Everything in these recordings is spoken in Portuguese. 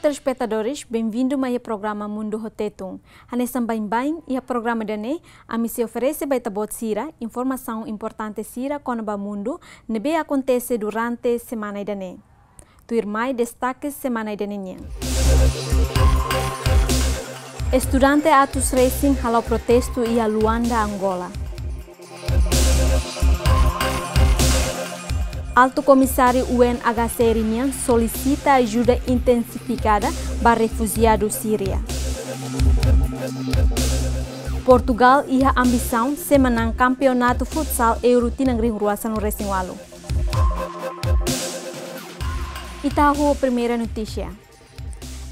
telespectadores, bem-vindo ao programa Mundo Rotetum. Hanesan bem e o programa dane a mim se oferece baita bot sira, informação importante sira quando o mundo nebe acontece durante a semana dane. Tuir mais destaques semana dane. Estudante Atos Racing halau protesto e a Luanda, Angola. Alto Comissário UNHCR solicita ajuda intensificada para refugiados síria. Portugal e a ambição de menang campeonato futsal Euro tinangring ruasan no Racing Walu. Itahu primeira notícia.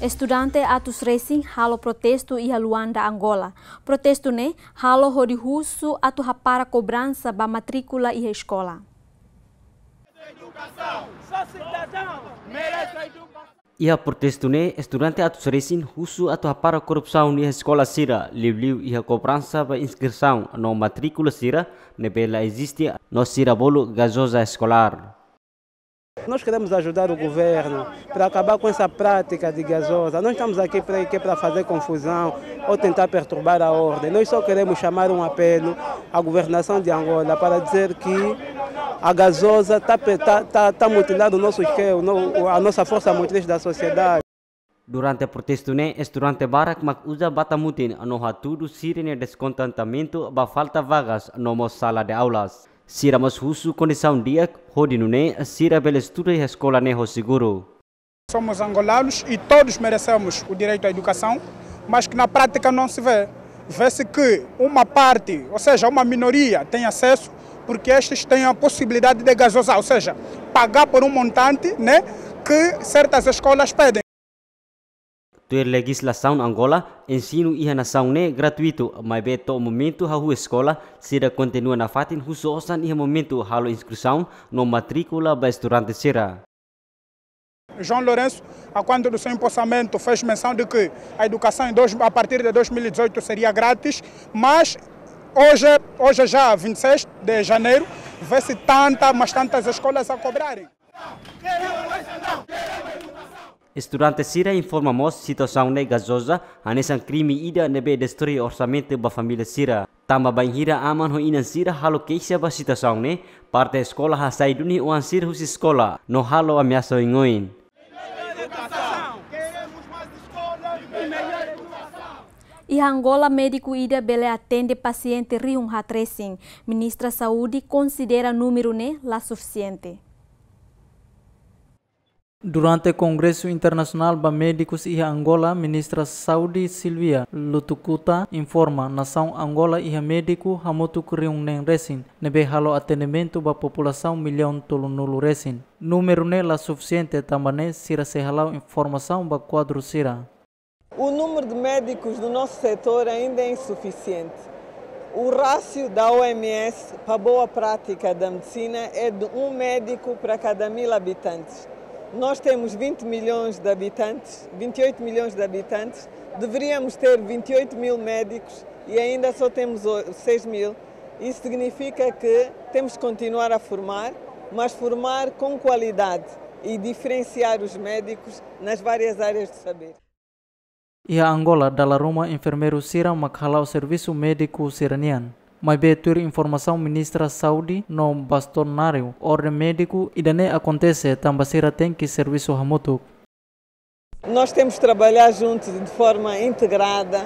Estudante Atos Racing halo protesto e a Luanda, Angola. Protesto ne halo hodi husu atu hapara cobrança ba matrícula e a escola. Ia protesto ne estudante Atos Racing husu atu para korupsão ni escola sira liu ia cobrança ba inscrição no matrícula sira ne bela existe no sira bolo gasosa escolar. Nós queremos ajudar o governo para acabar com essa prática de gasosa. Nós estamos aqui para fazer confusão ou tentar perturbar a ordem. Nós só queremos chamar um apelo à governação de Angola para dizer que a gasosa está mutilando o nosso esquema, a nossa força motriz da sociedade. Durante o protesto, estudante barak mak usa batamutin no hatudo sirene descontentamento ba falta vagas no sala de aulas. Sira mas husu condição dia hodinune sira bela estudo e escola ne ho seguro. Somos angolanos e todos merecemos o direito à educação, mas que na prática não se vê. Vê-se que uma parte, ou seja, uma minoria tem acesso porque estes têm a possibilidade de gasosar, ou seja, pagar por um montante, né, que certas escolas pedem. Ter legislação Angola, ensino e nação ne gratuito, mas beto momento a escola sira continua na fatin husosan e momento halo inscrição no matrícula ba estudante sira. João Lourenço, a quando do seu empossamento, fez menção de que a educação a partir de 2018 seria grátis, mas hoje já 26 de janeiro, vê-se tantas escolas a cobrarem. Estudante sira informamos situação ne gasosa, anesan crime ida nebe destruir orçamento ba família sira. Tama banhira aman ho inan sira halo keisa ba situação ne, parte escola ha saiduni o ansir hus escola, no halo ameaça ingoin. E Angola médico ida bele atende paciente rium hatracing. Ministra Saúde considera número ne lá suficiente. Durante o Congresso Internacional de Médicos e Angola, ministra Saúde Silvia Lutukuta informa nação Angola e médico hamutu kriung neng resin nebe halo atendimento ba população milhão tolunulu resin. Número ne la suficiente também sira se halau informação ba quadro sira. O número de médicos do nosso setor ainda é insuficiente. O rácio da OMS para a boa prática da medicina é de um médico para cada 1000 habitantes. Nós temos 20 milhões de habitantes, 28 milhões de habitantes, deveríamos ter 28 mil médicos e ainda só temos 6 mil. Isso significa que temos que continuar a formar, mas formar com qualidade e diferenciar os médicos nas várias áreas de saber. E a Angola, dala Roma, enfermeiro sira makhalau serviço médico siranian. Mas betur informação ministra Saúde no bastonário ordem médico e dane acontece tambasira tem que serviço hamutuk. Nós temos que trabalhar juntos de forma integrada,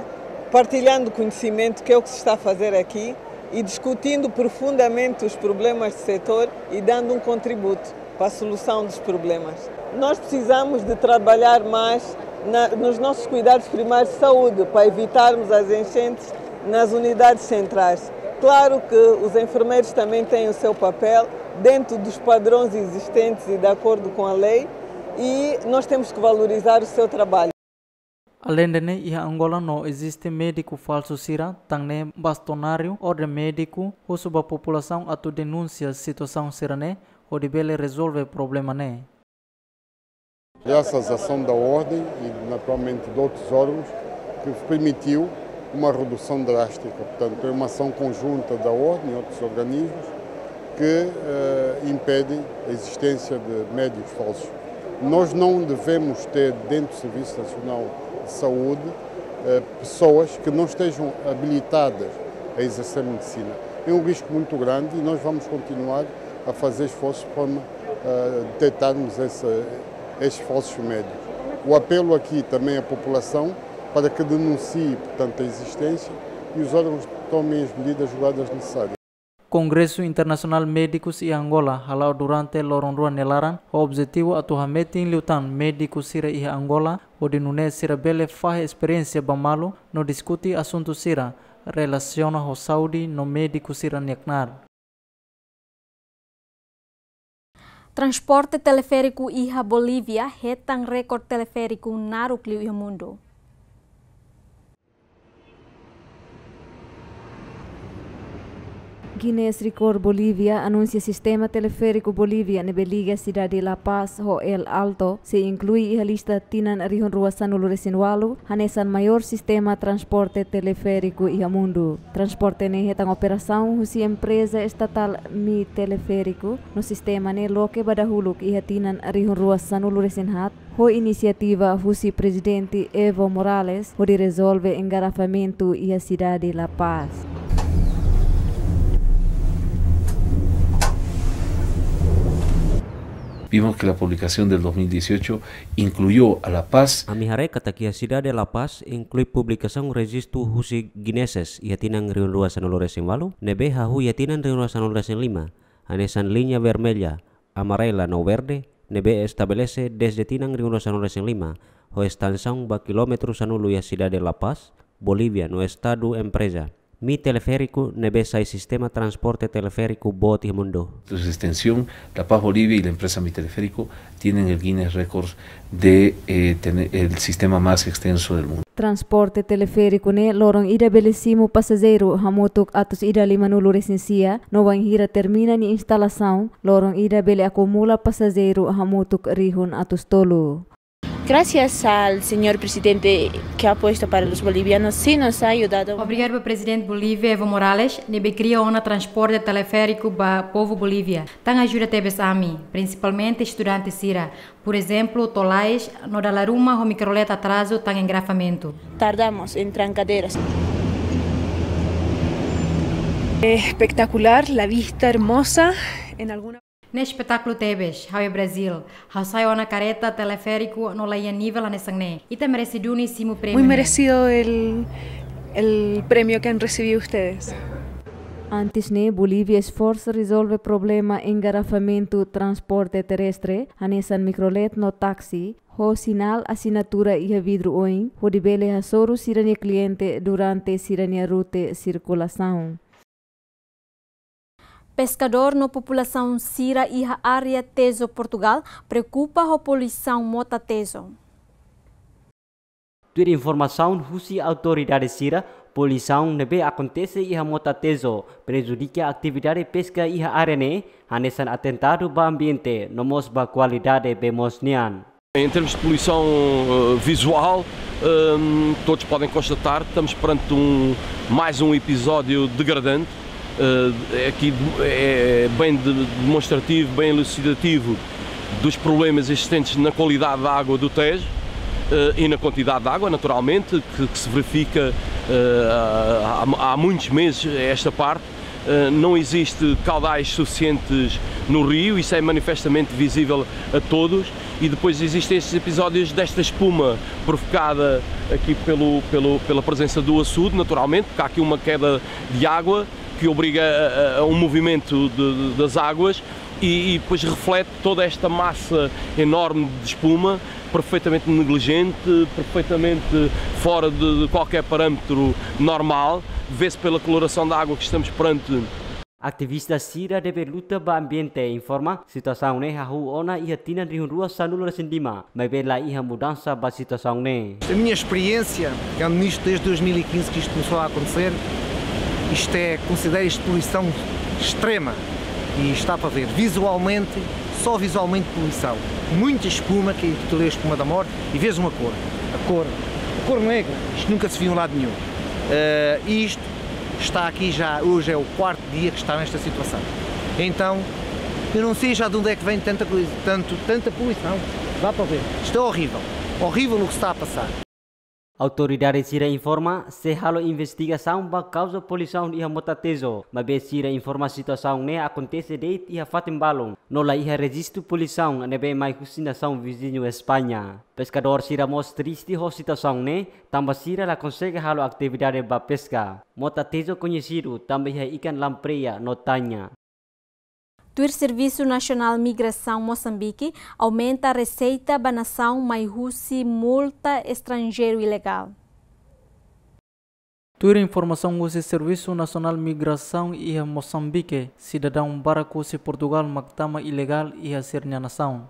partilhando conhecimento, que é o que se está a fazer aqui, e discutindo profundamente os problemas do setor e dando um contributo para a solução dos problemas. Nós precisamos de trabalhar mais nos nossos cuidados primários de saúde para evitarmos as enchentes nas unidades centrais. Claro que os enfermeiros também têm o seu papel dentro dos padrões existentes e de acordo com a lei e nós temos que valorizar o seu trabalho. Além de ne, Angola não existe médico falso sira, tangne bastonário, ordem médico, husuba população atu denúncia situação sirane, onde bele resolve problema ne. Graças à ação da ordem e naturalmente de outros órgãos que permitiu uma redução drástica. Portanto, é uma ação conjunta da ordem e outros organismos que impedem a existência de médicos falsos. Nós não devemos ter dentro do Serviço Nacional de Saúde pessoas que não estejam habilitadas a exercer medicina. É um risco muito grande e nós vamos continuar a fazer esforços para detectarmos esses falsos médicos. O apelo aqui também à população para que denuncie, portanto, a existência e os órgãos tomem as medidas julgadas necessárias. Congresso Internacional Médicos e Angola halau durante lorong rua nelaran o objetivo atuha meeting liutan médicos sira e Angola o dinune sira bele fahe experiência bamalu no discuti assunto sira relaciona ho Saudi no médico sira neknar. Transporte teleférico iha Bolívia hetang rekor teleférico narukliu iha mundo. Guinness Record Bolívia anuncia sistema teleférico Bolívia nebe liga cidade de La Paz ho El Alto se inclui a lista tinan rihon rua sanulu resinwalu hanesan maior sistema transporte teleférico iha mundo. Transporte ne hetang operação husi empresa estatal Mi Teleférico no sistema ne loke badahuluk iha tinan rihon rua sanulu resinhat ho iniciativa husi presidente Evo Morales ho de resolve engarrafamento iha cidade de La Paz. Vimos que la publicación del 2018 incluyó a La Paz. A mihare kata kia cidade de La Paz inclui publicação registro husi Guinesses ia tinang riun rua sanuloresen walu nebe hahu ia tinang riun rua sanuloresen 5 anesan linha vermelha amarela no verde nebe estabelece desde tinang riun rua sanuloresen 5 ho extensão ba kilometro sanulu ia cidade de La Paz Bolívia no estado empresa. Mi Teleférico nebe sai sistema transporte teleférico bot y mundo. Su extensión, La Paz Bolivia y la empresa Mi Teleférico tienen el Guinness Records de tener el sistema más extenso del mundo. Transporte teleférico ne lorong ida belisimo passageiro hamotuk atus ida limanulu resensia no hira termina ni instalação lorong ida bele acumula passageiro hamotuk rihun atus tolu. Gracias al señor presidente que ha puesto para los bolivianos, sí nos ha ayudado. Obrigado ao presidente Bolívia Evo Morales, nebe cria transporte teleférico para o povo Bolívia. Tan ajuda tebes a mim, principalmente estudantes sira. Por exemplo, tolais, no da laruma o microleta atraso tan engrafamento. Tardamos en trancaderas. Espectacular, la vista hermosa en alguna. No espetáculo tebes, hau é Brasil, hau saiu na careta teleférico no laia nível a nesangne. E te merecido uníssimo premio. Muy merecido el premio que han recibido ustedes. Antes ne Bolívia esforça resolve problema engarrafamento transporte terrestre, anesan microlet no taxi, ho sinal assinatura iha vidro oin, ho de bele hasoro sirania cliente durante sirania rute circulação. Pescador na população sira e a área Teso Portugal preocupa a poluição mota Teso. Tuir informação husi autoridade sira poluição nebe acontece e a mota Teso prejudica a atividade pesca e a área ne hanesan atentado ba ambiente nomos ba qualidade bemosnian. Em termos de poluição visual, todos podem constatar que estamos perante mais um episódio degradante. Aqui é bem demonstrativo, bem elucidativo dos problemas existentes na qualidade da água do Tejo e na quantidade de água, naturalmente, que se verifica há muitos meses a esta parte. Não existe caudais suficientes no rio, isso é manifestamente visível a todos, e depois existem estes episódios desta espuma provocada aqui pela presença do açude, naturalmente, porque há aqui uma queda de água que obriga a um movimento das águas e depois reflete toda esta massa enorme de espuma, perfeitamente negligente, perfeitamente fora de qualquer parâmetro normal. Vê-se pela coloração da água que estamos perante. Aktivistas sira debe luta ba ambiente informa situação ne hahu ona ia tina rihun rua sanulu sendima mas bela ia mudança ba situação ne. A minha experiência, ando nisto desde 2015 que isto começou a acontecer. Isto considero isto poluição extrema e está para ver visualmente, só visualmente poluição. Muita espuma, que tu lês espuma da morte e vês uma cor, a cor negra, isto nunca se viu em lado nenhum. Isto está aqui já, hoje é o 4º dia que está nesta situação. Então, eu não sei já de onde é que vem tanta poluição. Vá para ver. Isto é horrível. Horrível o que está a passar. Autoridade Sira informa se halo investigação ba causa poluição iha motatezo, mas bem Sira informa situação ne acontece de iha fatim balong, nola iha registro poluição ne bem mais nação vizinho Espanha. Pescador Sira mos triste ho situação ne, tambah Sira la consegue halo atividade ba pesca. Motatezo conhecido também iha ikan lampreia notanya. O Serviço Nacional Migração Moçambique aumenta a receita da nação mais multa estrangeiro ilegal. Tuir informação do Serviço Nacional Migração e Moçambique, cidadão baraco se Portugal mactama ilegal e a ser nação.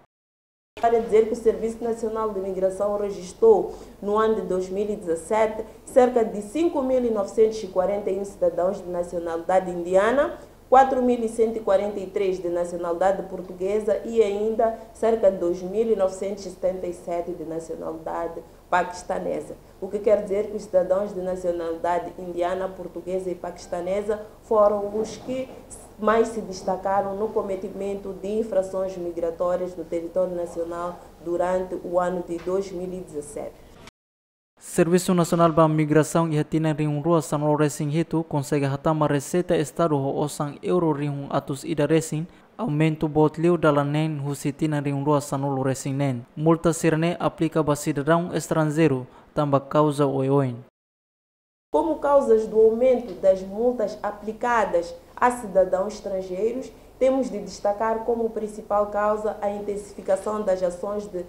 Para dizer que o Serviço Nacional de Migração registrou no ano de 2017 cerca de 5.941 cidadãos de nacionalidade indiana, 4.143 de nacionalidade portuguesa e ainda cerca de 2.977 de nacionalidade paquistanesa. O que quer dizer que os cidadãos de nacionalidade indiana, portuguesa e paquistanesa foram os que mais se destacaram no cometimento de infrações migratórias no território nacional durante o ano de 2017. Serviço Nacional da Migração e Hatina Ring Rua Sanol Racing Hitu consegue hatama receita estado ho osang euro ring atus ida racing aumento botleu dalanen husitina ring Rua Sanol Racing nen. Multa sirne aplica ba cidadão estrangeiro tamba causa oioin. Como causas do aumento das multas aplicadas a cidadãos estrangeiros, temos de destacar como principal causa a intensificação das ações de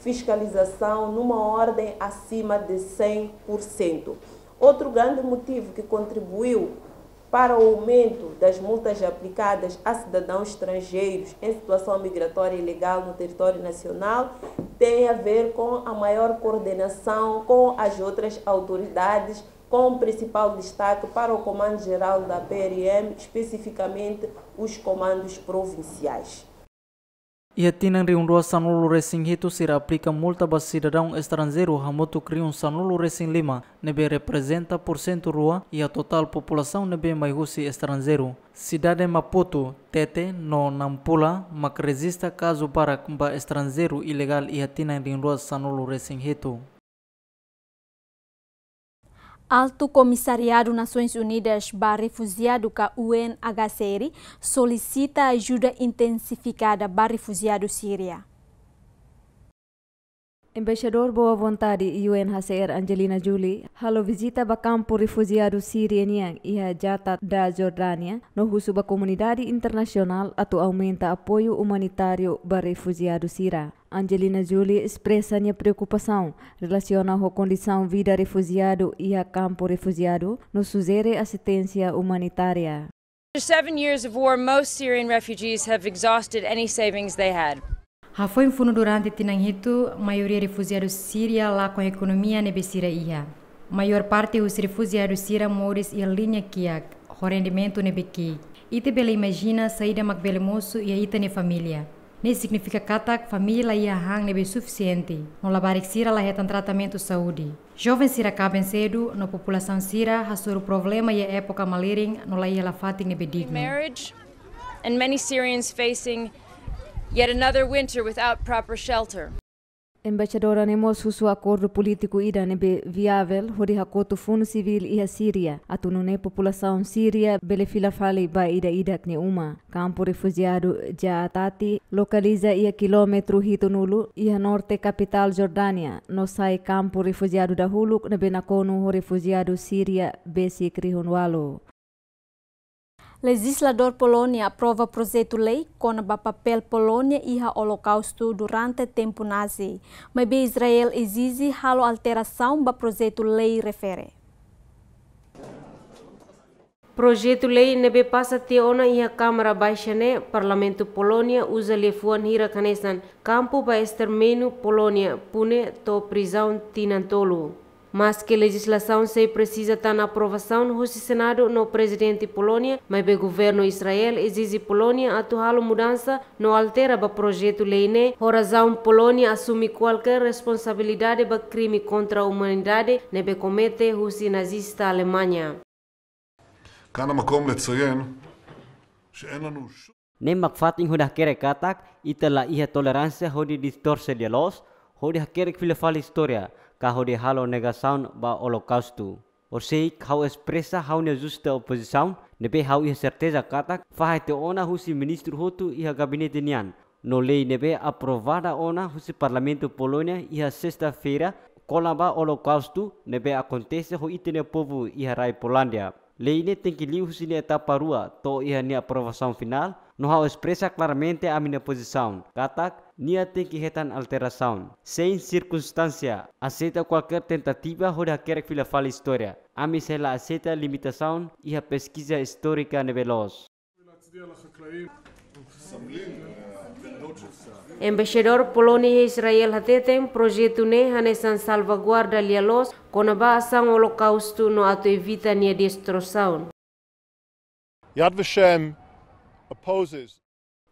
fiscalização numa ordem acima de 100%. Outro grande motivo que contribuiu para o aumento das multas aplicadas a cidadãos estrangeiros em situação migratória ilegal no território nacional tem a ver com a maior coordenação com as outras autoridades, com principal destaque para o Comando-Geral da PRM, especificamente os comandos provinciais. E a tinang riung rua Sanulu Racing Hitu sira aplica multa ba cidadão estrangeiro hamutu kriung Sanulu Racing 5 nebe representa % rua e a total população nebe mai husi estrangeiro. Cidade Maputo, Tete, no Nampula, mak resista caso para ba estrangeiro ilegal e a tinang riung rua Sanulu Racing Hitu. Alto Comissariado Nações Unidas para Refugiado ka UNHCR solicita ajuda intensificada para refugiados Síria. Embaixador Boa Vontade UNHCR Angelina Jolie halo visita ba campo refugiado sirianian iha Jata da Jordânia no husu ba comunidade internacional atu aumenta apoio humanitário ba refugiado Síria. Angelina Jolie expressa sua preocupação relaciona com a condição vida refugiado e a campo refugiado no sugere assistência humanitária. After 7 years of war, most Syrian refugees have exhausted any savings they had. Foi fundo durante tinang itu, maioria refugiados síria lá com a economia nebe Síria ia. Maior parte dos refugiados síria moris e a linha kiak, o rendimento nebe ki. Ite bela imagina saída mak bela moço e a ita ne família. Nesse significa katak família ia hang nebe suficiente. No labarik Síria lá retan tratamento saúde. Jovens Síria cabem cedo, no população Síria hasur problema e época maliring no lá ia la fating nebe digno. Marriage and many Syrians facing yet another winter without proper shelter. Embaixadora nemos husu acordo político ida nebe viável hori hakoto fundo civil iha Síria atunune população Síria bele fila fali ba ida kne uma campo refugiado Jaatati localiza ia kilómetro hitunulu iha norte capital Jordânia no sai campo refugiado da huluk nebe nakonu ho refugiado Síria besi krihonwalo. Legislador Polônia aprova projeto lei com o papel Polônia e o Holocausto durante o tempo nazi. Mas Israel exige a alteração do projeto lei refere. Projeto lei nebe passa teona e a Câmara Baixa ne Parlamento Polônia usa lefuan hira kanesan campo ba extermínio Polônia pune to prisão tinantolo. Mas que legislação se precisa estar na aprovação no Senado no presidente Polônia, mas o governo Israel exige Polônia atuar mudança no altera o projeto lei ne, por razão Polônia assume qualquer responsabilidade para crime contra a humanidade nebe comete o nazista Alemanha. Nemak fating hoda kere katak itala iha toleransia hodi distorce dialos hodi hakere fila fala historia ka hodi halo negação ba holocausto. Ou sei how expressa how ne justa oposição nebe how iha certeza katak fahai te ona husi ministro hotu iha gabinete nian. No lei nebe aprovada ona husi parlamento Polônia iha sexta-feira kolaba holocausto nebe acontece ho itene povo iha rai Polândia. Lei ne tem que liu husi ne etapa rua to iha ne aprovação final no how expressa claramente a minha posição. Katak nia tem que retan alteração. Sem circunstância aceita qualquer tentativa hoda quer que fala história. Ami sela aceita limitação e a pesquisa histórica nevelos. Embaixador Polônia e Israel hatetem projeto ne hanesan salvaguarda lialos konaba asang holocausto no ato evita nia destrução. Yad Vashem opposes.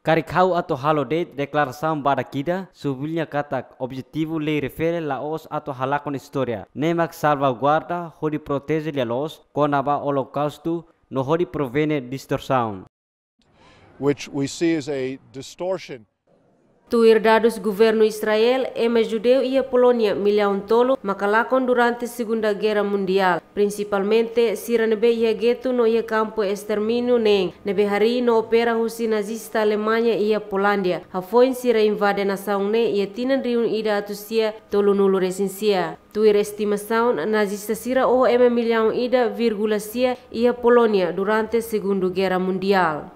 Karikau atau halodet declaração para kita sublinha katak objetivo lei refere laos atau halakon história. Nemak salvaguarda hodi protege lialos konaba holocausto no hodi provene distorção. Which we see as a distortion. Tu herdados governo Israel ema judeu e a Polônia milhão tolo makalakon durante Segunda Guerra Mundial, principalmente sira nebe ia gueto no ia campo extermínio nem nebe hari no opera husi nazista Alemanha e a Polândia. Hafoin sira invade nação ne ia tinan riun ida atusia tolo nulo resensia. Tu estimação nazista sira o ema milhão ida vírgula sia e a Polônia durante Segunda Guerra Mundial.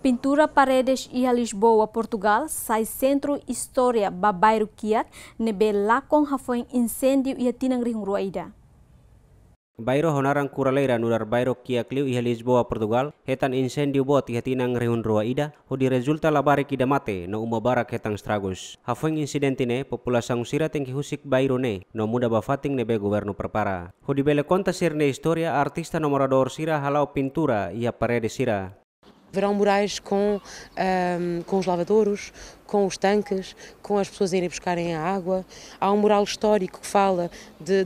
Pintura Paredes e a Lisboa, Portugal, sai centro história ba bairro Kiak, nebe lakon hafoi incêndio e a tinang rihung ruaida. Bairro Honarang Curaleira nudar bairro Kiak liu e Lisboa, Portugal, hetan incêndio bot e a tinang rihung ruaida, hodi resulta labari kida mate no umabarak hetang stragos. Hafoi incidente ne, população sira tem que husik bairro ne, no muda bafating nebe governo prepara. Hodi bele conta sirne historia artista no morador sira halau pintura e a Paredes sira. Verão murais com os lavadouros, com os tanques, com as pessoas irem buscarem a água. Há um mural histórico que fala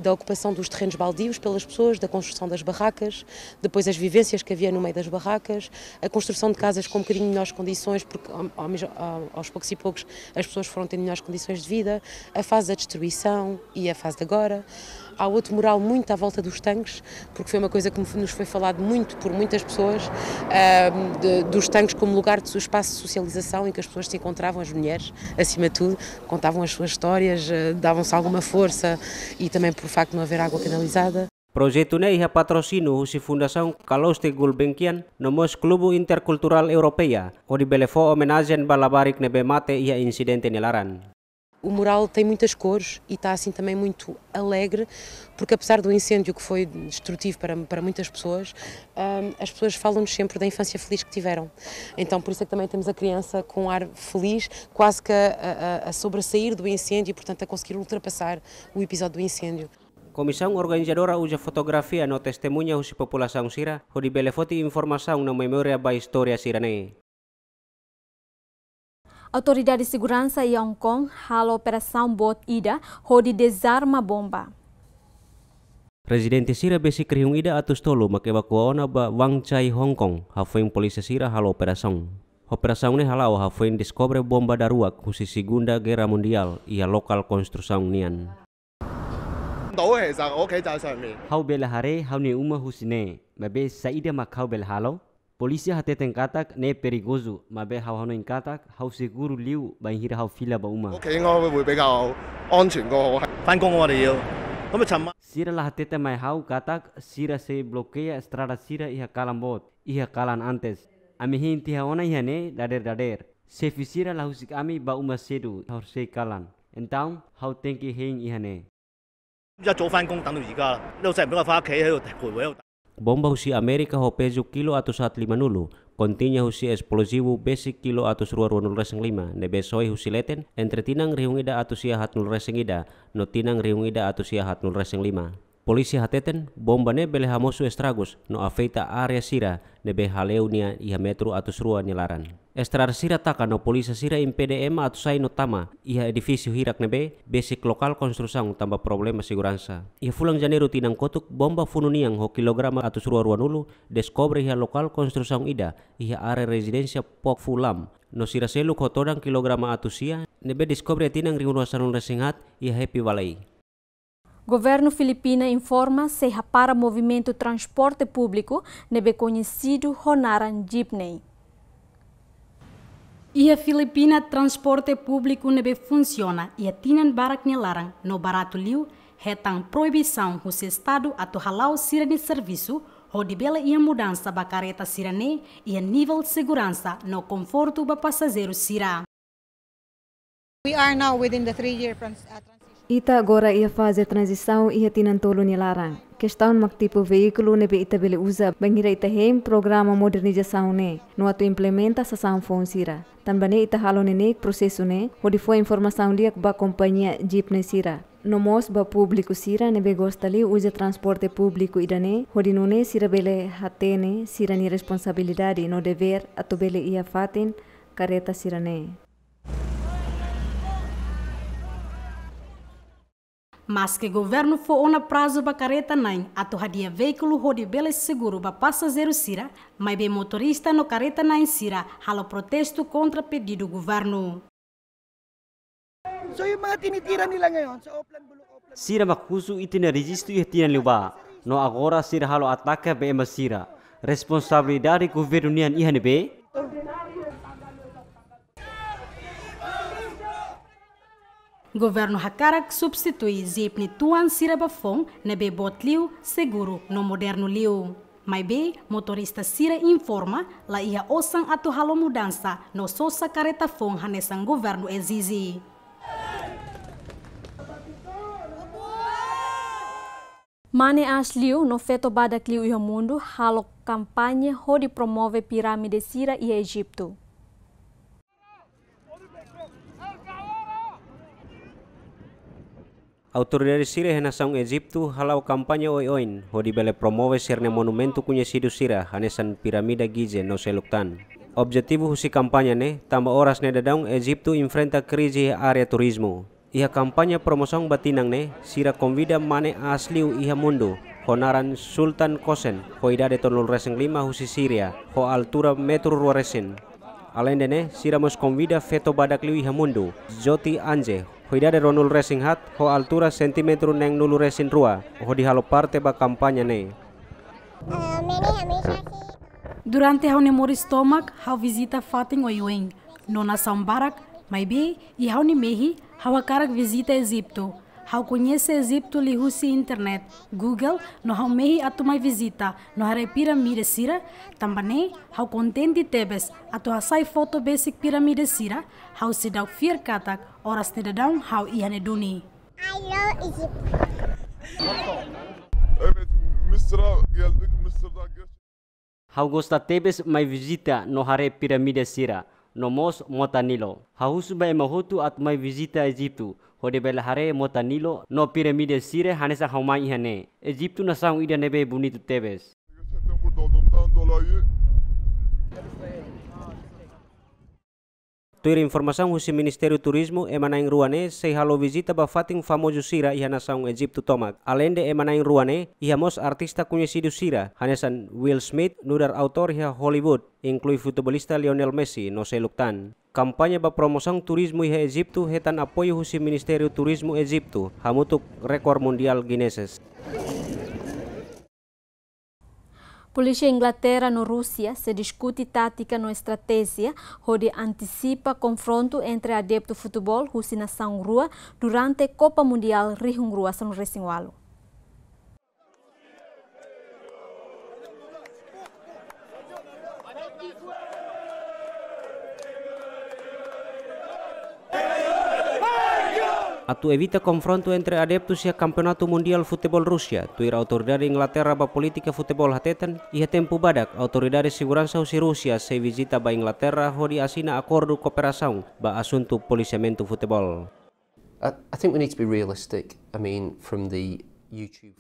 da ocupação dos terrenos baldios pelas pessoas, da construção das barracas, depois as vivências que havia no meio das barracas, a construção de casas com um bocadinho melhores condições, porque aos poucos e poucos as pessoas foram tendo melhores condições de vida, a fase da destruição e a fase de agora. Há outro mural muito à volta dos tanques, porque foi uma coisa que nos foi falado muito por muitas pessoas, dos tanques como lugar de espaço de socialização em que as pessoas se encontravam, as mulheres, acima de tudo, contavam as suas histórias, davam-se alguma força e também por facto de não haver água canalizada. Projeto ne iha patrocínio husi Fundação Calouste Gulbenkian no mos Clube Intercultural Europeia, onde belefo homenagem balabarik nebe mate iha incidente nelaran. O mural tem muitas cores e está assim também muito alegre, porque apesar do incêndio que foi destrutivo para muitas pessoas, as pessoas falam-nos sempre da infância feliz que tiveram. Então por isso é que também temos a criança com um ar feliz, quase que a sobressair do incêndio e portanto a conseguir ultrapassar o episódio do incêndio. Comissão organizadora usa fotografia no testemunha husi população sira, hodi belefoti informação na memória ba história sirane. Autoridade de Segurança em Hong Kong hala operação bot ida hodi desarma bomba. Residente sira basic rihung ida atus tolo make evakuaona ba Wang Chai Hong Kong hafoin polisi sira hala operação. Operação ne halau hafoin descobre bomba daruak husi Segunda Guerra Mundial ia lokal construção nian. Hau bela hare hau ne uma husine mabe saida makau bel halo. Polisi hateteng katak ne perigoso, mabe hau hanoin katak hau seguro liu ba hira hau fila ba uma. Sira lah hatete mai hau katak sira se bloqueia estrada sira iha kalan bot, iha kalan antes. Ami hinti haona iha ne dader. Se fisira lah husik ami ba uma sedu hau se kalan. Então hau tenki hein iha ne. Bomba husi Amerika ho peso kilo atus 150, kontinya husi explosivo basic kilo atus 225, nebe soi husi leten, entre tinang rihung ida atus ia 105, no tinang rihung ida atus ia 105. Polisi hateten bomba ne bele hamosu estragos no afeita area sira nebe haleunia iha metro atus rua nilaran. Estrar sira taka no polisi sira im PDM atusai no tama iha edifício hirak nebe basic lokal konstruksang tambah problema segurança. Iha fulang janeiro tinang kotuk bomba fununiang ho kilograma atus rua nulu descobre iha lokal konstruksang ida iha area residencia pok fulam. No sira selu kotodang kilograma atusia nebe descobre tinang ringuasan resingat iha happy walai. Governo Filipina informa se para movimento transporte público nebe conhecido Honaran Jeepney. Ia Filipina transporte público nebe funciona e tinan barak nilarang no barato liu hetang proibição hos estado atau halau sira de serviço ho de bela ia mudança ba careta sirane e nível de segurança no conforto ba passageiro sira. We are now within the 3-year transition. Ita agora ia fazer transição e tinan tolo nilarang. Questão tipo veículo nebe ita bele usa bangira ita hem programa modernização ne no atu implementa sa sanfon sira. Também ita halo ne processo ne onde foi informação liak ba companhia Jeepney sira. No mos ba público sira nebe gostali usa transporte público idane onde nune sira bele hatene sira ni responsabilidade no dever atu bele ia fatin careta sira ne. Mas que governo for ona prazo ba careta nain atu hadia veículo hodi bele seguro ba passageiro sira, mas be motorista no careta nain sira halo protesto contra pedido governo. So yung mga tinitira nila ngayon sa Oplan Bulok Oplan. Sira makusu itinarigisto e tinan liuba. No agora sira halo ataca be masira. Responsabilidade governo nian ihan be. Governo hakarak substitui Jeepney tuan sira bafong nebe bot liu seguro no moderno liu. Mai be motorista sira informa la ia osang atu halo mudança no sosa careta fong hanesang governo exige. Mane asliu no feto badak liu iha mundo halo kampanye hodi promove pirâmide sira e Egipto. Autoridades sira e nação Egipto halau kampanye oi-oin hodi bele promove serne monumento conhecido sira hanesan piramida Gize no Seluktan. Objetivo husi kampanye ne tambah horas ne dadang Egipto enfrenta crise area turismo. Iha kampanye promoção batinang ne sira convida mane asliu iha mundo Honaran Sultan Kosen ho idade tonul reseng 5 husi Syria ho altura metro ruaresin. Além de ne sira mos convida feto badak liu iha mundo Joti Anje Hoidade ronul racing hat ho altura sentimetro neng nulu racing rua ho di halo parte ba kampanya ne. Durante hau nemori stomak hau visita fating oiweng nona sambarak mai be e hau ni mehi hau akarak visita Egipto. Hau conhece Egipto li husi internet Google no hau mehi atu mai visita no hare piramide sira tambane hau contente tebes atu hasai foto basic piramide sira hau sidau fir katak oras ne dadang hau ihane duni. I love Egypt. Evet Mısır'a geldik. Mısır'da geç. Hau gosta tebes mai visita no hare piramide sira no mos Mota Nilo. Hau suba emahotu at mai visita Egipto. Hode bela hare Mota Nilo no piramide sire hanesa haumai ihane. Egipto na sang ida nebe bonito tebes. Gerçekten burada olduğumdan dolayı Tuir informação husi Ministério Turismo emanaing ruane sei halo visita ba fating famoso sira iha nação Egipto tomak. Além de emanaing ruane iha mos artista conhecido sira hanesan Will Smith nudar autor iha Hollywood inclui futebolista Lionel Messi no Seluktan. Kampanye ba promoção turismo iha Egipto hetan apoio husi Ministério Turismo Egipto hamutuk rekor mundial Guinness. Polícia Inglaterra no Rússia se discute tática no estratégia onde antecipa confronto entre adepto futebol e nação rua durante Copa Mundial Rihung Rua São Resingualo. Atu evita confronto entre adeptos e Campeonato Mundial Futebol Rússia, tuir autoridade Inglaterra ba politika futebol hatetan, iha tempo badak autoridade segurança usi Rússia se visita ba Inglaterra hodi asina acordo cooperação ba assunto policiamento futebol. I think we need to be realistic. I mean, from the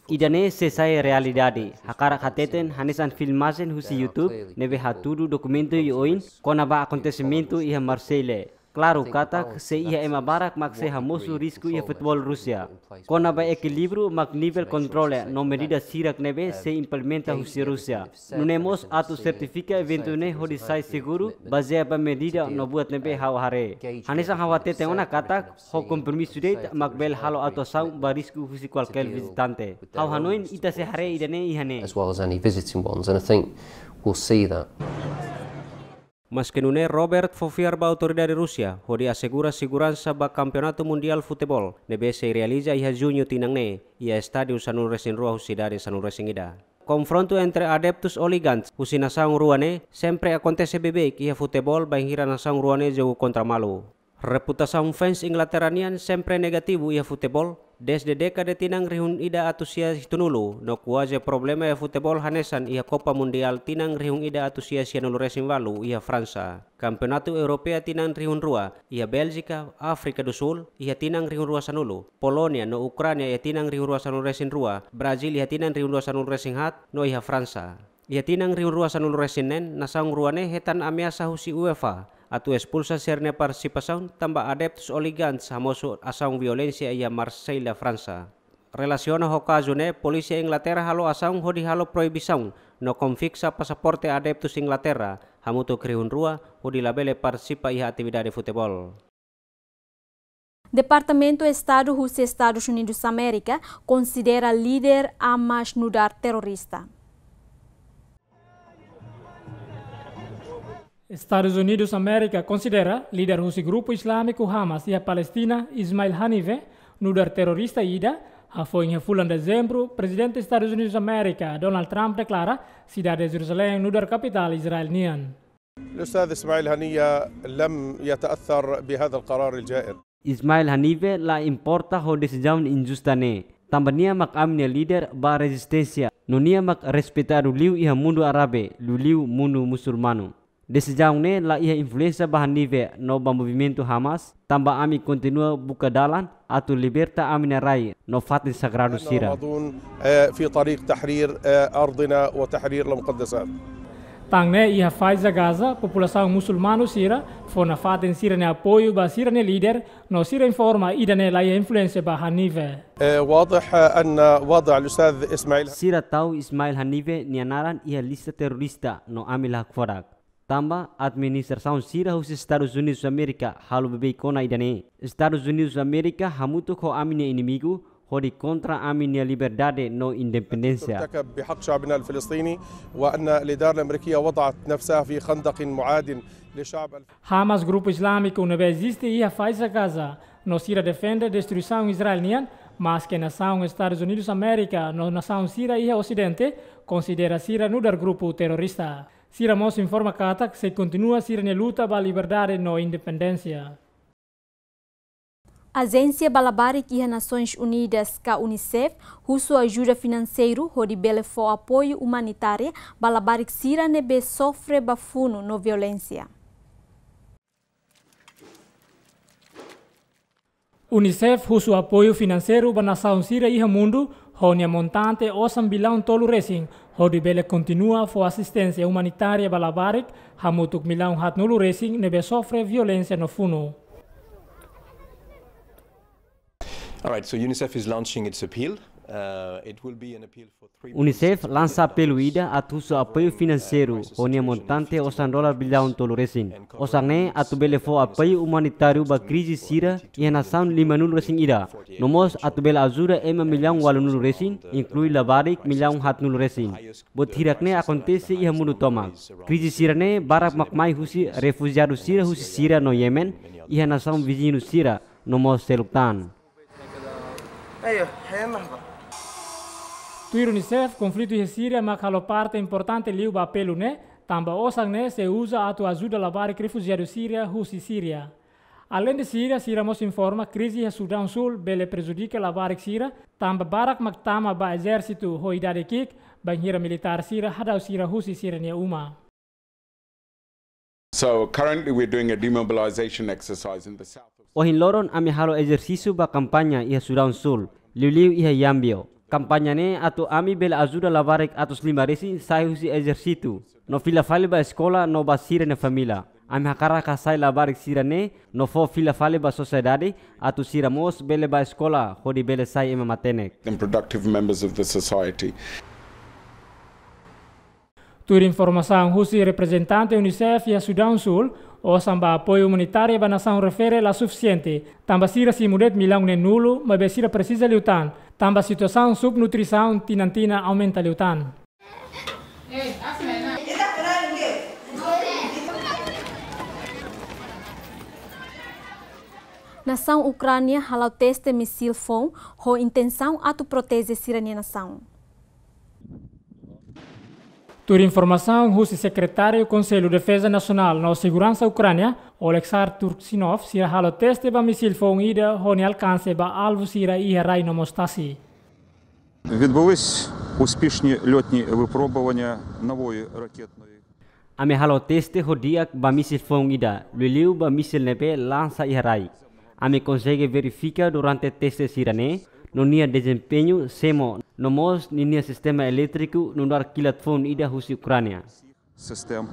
Idane sesai realidade. Hakara kateten hanesan filmasen husi YouTube nebe haturu documento ioin konaba acontecimento iha Marseille. Claro, kata se ia ema barak mak se hamosu risco ia futebol Rusia. Kona ba equilibrio mak nível controle no medida sirak nebe se implementa husi Rusia. Nunemos atu certifica evento ne hodi sai seguro baseia ba medida no buat nebe hawahare. Hanesa hawate teona kata ho compromiso date mak bel halo atu sau ba risco husi qualquer visitante. Haw hanoin ita se hare idane ihane. As well as any visiting ones, and I think we'll see that. Mas que nune Robert Fofiar ba autoridade Rusia, hodi assegura segurança ba campeonato mundial futebol, nebe se realiza iha junho tinang ne, ia estádio Sanul Racing Rua husidade Sanul Racing ida. Confronto entre adeptos hooligans, husi nasaung ruane, sempre acontece bebek iha futebol ba hira nasaung ruane jogo contra malu. Reputação fans inglaterranian sempre negativo ia futebol, desde década tinang rihun ida atusia tunulu, no kuaje problema ia futebol hanesan ia Copa Mundial tinang rihun ida atusia Sanul Racing Walu ia Fransa. Campeonato Europea tinang rihun rua, ia Belgica, Afrika do Sul, ia tinang rihun rua sanulu. Polonia no Ukraina ia tinang rihun rua Sanul Racing rua, Brazil ia tinang rihun rua Sanul Racing hat, no ia Fransa. Ia tinang rihun rua Sanul Racing nen, nasaung ruane hetan ameaça husi UEFA. Atu expulsa sernya participação tambah adeptos hooligans hamoso asaung violência ia Marseille, França. Relaciona ho caso ne polisi Inglaterra halo asaung hodi halo proibição no confixa pasaporte adeptos Inglaterra hamuto krihun rua hodi labele participa ia atividade futebol. Departamento Estado dos Estados Unidos da América considera líder Hamas nudar terrorista. Estados Unidos da América considera líder do grupo islâmico Hamas e a Palestina, Ismail Haniyeh, nudar terrorista ida. Foi em bulan dezembro, presidente dos Estados Unidos da América, Donald Trump, declara cidade de Jerusalém nudar capital israeliana. الأستاذ إسماعيل هنية لم يتأثر بهذا القرار الجائر. Ismail Haniyeh la importa ho decisão injusta ne. Tambania mak amnia líder ba resistência. Nunia mak respetado liu iha mundo árabe, liu mundo muçulmano. Decisão ne la ia influência bahan nível no movimento Hamas, tambah ami continua buka dalan atau liberta amina rai no fatin sagrado sira. في طريق تحرير أرضنا وتحرير المقدسات. Tangne ia faz a Gaza, população muçulmana sira, fona fatin sira ne apoio ba sira ne líder, no sira informa ida ne la ia influência bahan nível. واضح أن وضع الأستاذ إسماعيل sira tahu Ismail Haniyeh nianaran ia lista terorista no amila forak. Tambah administração sira dos Estados Unidos da América halu bebei kona idane. Estados Unidos da América hamutu ko aminia inimigo hodi contra aminia liberdade no independência. ارتكب بحق شعبنا الفلسطيني وأن الإدارة الأمريكية وضعت نفسها في خندق معاد لشعب. Hamas grupo islâmico não existe e faz a Gaza. No sira defende a destruição israeliana, mas que a nação Estados Unidos da América, no nação sira e Ocidente, considera sira nudar grupo terrorista. Sira Mos informa kata que se continua sira na luta pela liberdade no independência. A Agência Balabarik e as Nações Unidas, a Unicef, usa ajuda financeira onde bele for apoio humanitário, Balabarik sira nebe sofre bafuno no violência. Unicef usa apoio financeiro para a nação sira e o mundo, onde a montante $8 bilhão $, onde bele continua for assistência humanitária Balabarik, hamutuk milhão hatnulu racing nebe sofre violência no funo. All right, so UNICEF is launching its appeal. It will be an appeal for 3 Unicef lança apelo ida atuso apoio financeiro, onde a montante $8 bilhão $. Osangné atu bele fo apoio humanitário ba crise sira e a nação limanul racing ida. Nomos atu bele ajuda $1 milhão walunul racing, inclui Labarik milhão hatnul racing. Bot hirakne acontece e mundo toma. Crise sira ne barak makmai husi refugiado sira husi sira no Yemen e a nação vizinho sira nomos seluptan. Tuir Unicef, conflito em Síria, mas a parte importante liu ba apelo ne, tamba osang ne se usa atu ajuda Labarik refugiados Síria, Rússia e Síria. Além de Síria, Síria mos informa crise em Sudão Sul bele prejudica Labarik Síria, tamba barak maktama ba exército hoidade kik, banhira militar Síria, hadau Síria, Rússia e Síria ne uma. So currently we're doing a demobilization exercise in the south. Ohin loron ami halo exercício ba kampanya iha Sudão Sul, liu iha Yambio. Kampanyane atu ami bela ajuda lavarek atus 5 resi sai husi exercito. No fila fale ba escola no ba sira na família. Ami hakara ka sai lavarek sira ne no fo fila fale ba sociedade atu sira mos bele ba escola hodi bele sai ema matenek. And productive members of the society. Tur informação husi representante UNICEF e Sudão Sul o samba apoio humanitário ba nação refere la suficiente. Tamba sira si mudet milang ne nulo, mas be sira precisa liutan. Tamba situação subnutrição tinantina aumenta liutan. Nação Ucrânia halau teste míssil FON, ho intenção atu protege sirania nação. Tur informação, o secretário do Conselho de Defesa Nacional na Segurança Ucrânia, Oleksandr Turksinov, sira halo teste ba misil fong ida honi alcance ba alvo sira і рай на мостасі. Відбулись успішні льотні випробування нової ракетної. Ame halo teste hodiak ba misil fong ida, liliu ba misil nepe lança і рай. Ame consegue verificar durante teste sirane, no nia desempenho semo no mos nia sistema elétrico no dar kilatfon ida husi Ucrânia. Систем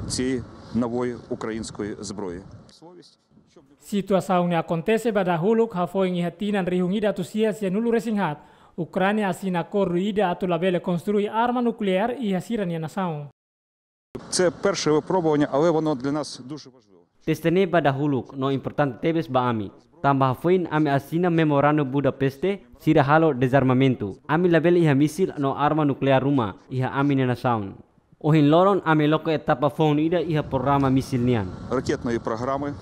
цієї нової української зброї. Situação ne acontece ba dahuluk ha foi ngihatinan rihung ida tu sia nulu resinghat. Ucrânia assina acordo ida atu labele construir arma nuclear і hasirania nação. Це перше випробування, але воно для нас дуже важливо. Testene ba dahuluk no importante tebes ba ami. Tambah foin ame asina memorando Budapeste sira halo desarmamento. Ami label iha misil no arma nuklear rumah iha ami na nasaun. Ohin loron ame loko etapa phone ida iha programa misil nian. Ракетної програми.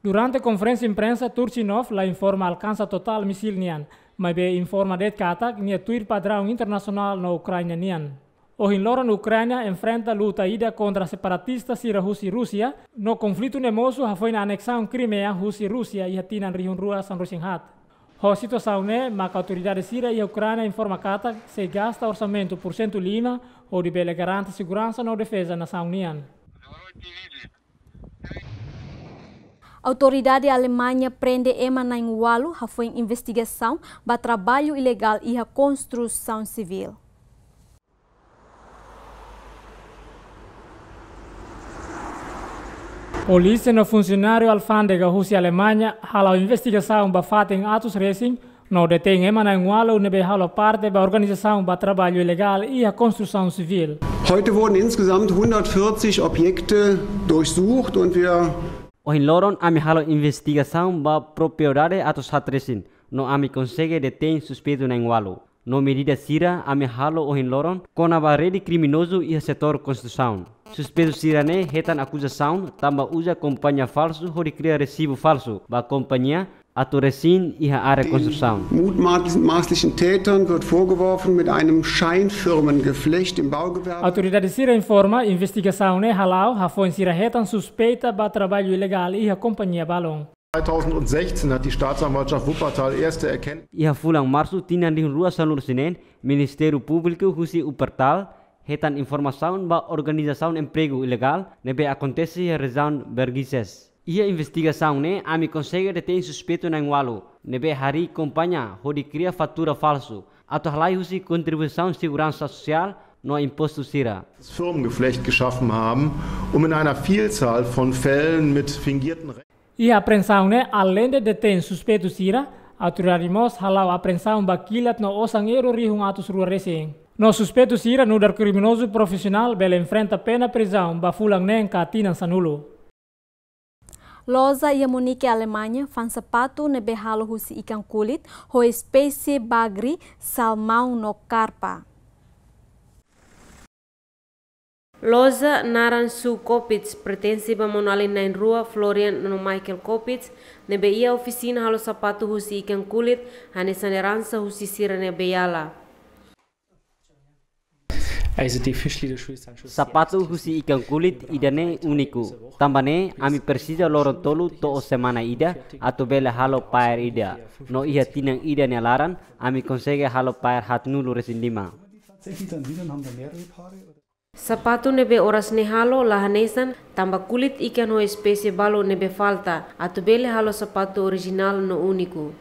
Durante conferência imprensa, Turchinov la informa alcança total misil nian, mas be informa det katak nia tuir padrão internacional na Ucrânia nian. Ohin loron Ucrânia enfrenta luta ida contra separatistas sira Rusi Rússia, no conflito nemoso ha foi na anexação Crimea Rusi Rússia e hatinan rihun rua san Rusinghat. Ho situação ne, maka autoridade sira e Ucrânia informa katak se gasta orçamento por 105 ou de bele garante segurança na defesa nação nian. Autoridade Alemanha prende Ema na Ingualo, ha foi investigação ba trabalho ilegal e a construção civil. Polícia no funcionário alfândega Rússia Alemanha halau investigação ba fatem atos racing no detém Ema na Ingualo nebe halau parte ba organização ba trabalho ilegal e a construção civil. Heute wurden insgesamt 140 Objekte durchsucht und wir Ohin loron ami halo investigação ba propriedade atos hatresin no ami consegue detém suspeito na Ingualo. No medida sira ami halo ohin loron kona ba rede criminoso e setor construção. Suspeito sirane hetan acusação tamba usa companhia falso hori cria recibo falso ba companhia ato resin e a área construção. Mutmaßlichen Tätern wird vorgeworfen, mit einem Scheinfirmengeflecht im Baugewerbe. Autoridade sira informa investigação ne halau ha foi sira hetan suspeita ba trabalho ilegal e a companhia balon. 2016 hat die Staatsanwaltschaft Wuppertal erste Erkenntnisse. Ia fulang março tinan di rua Sanur Sinen, Ministério Público Husi Wuppertal hetan informação ba organização emprego ilegal nebe acontece a região Bergises. Ia investigação ne ami consegue deter suspeito na Ingualo nebe hari companhia hodi cria fatura falso ato halai husi contribuição segurança social no imposto sira. Das Firmengeflecht geschaffen haben, in einer Vielzahl von Fällen mit fingierten E a apreensão ne além de deter suspeito sira, autoridades halau apreensão ba kilat no osangeiro rihung atos rua resing. No suspeito sira no dar criminoso profissional bele enfrenta pena prisão ba fulang ne katinan sanulo. Loza e a Monique Alemanha fan sapato ne behalo husi ikan kulit ho espécie bagri salmão no carpa. Loza Naransu Kopits pertence ba monalin na rua Florian no Michael Kopits nebe ia oficina halo sapato husi ikan kulit hane sanerança husi sira ne beyala. Sapato husi ikan kulit idane uniku. Tambane ami persija loron tolu to semana ida atau bela halo pair ida. No ia tinang ida ne laran ami consegue halo pair hat nulu resindima. Sapato nebe oras ne halo lahanesan tamba kulit ikan ho espécie balo nebe falta atau bele halo sapato original no uniku.